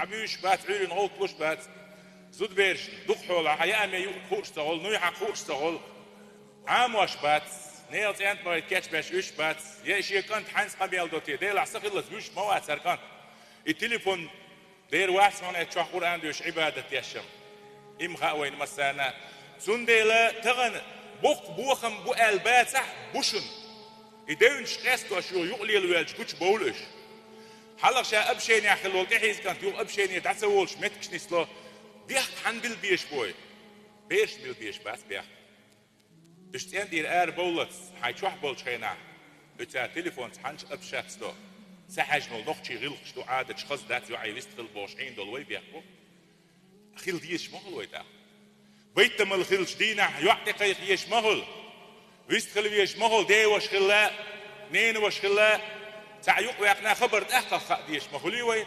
عبيش بات عيلن غول كلوش بات زود بيرش دق حولا حياة ما يخوش تغول نوي حخوش تغول عام واش بات نيلز أنت ما يتكش باش إيش بات يش يكنت حنس قبيل دوتي ديل عسق الله زوج مواد سركان التليفون دير واحد من أتشوح قرآن دوش عبادة يشم إم خاوين مسانا زنديلا تغن بوخم بو البات صح بوشن يدون شقاستو أشيو يقلي الوالج كوش بولش حلق شا أبشين يا خلول تحيز كانت يو أبشين يتعسولش متكش نسلو بيخ حنبل بيش بوي بيش بيل بيش بس بيخ بشتين دير بولتس حيشوح بولش خينا بتا تليفون حنش أبشاتستو سحجنو نوخشي غلقش دو عادة شخص دات يو عيلست خلبوشين دولوي بيخو خيل ديش مغل ويتا بيت مل خيلش دينا يعطي قيخ يش مغل ويست خل يش مغل دي وش خلا نين وش خلا تعيق ويقنا خبر تأخذ ديش مغلي وين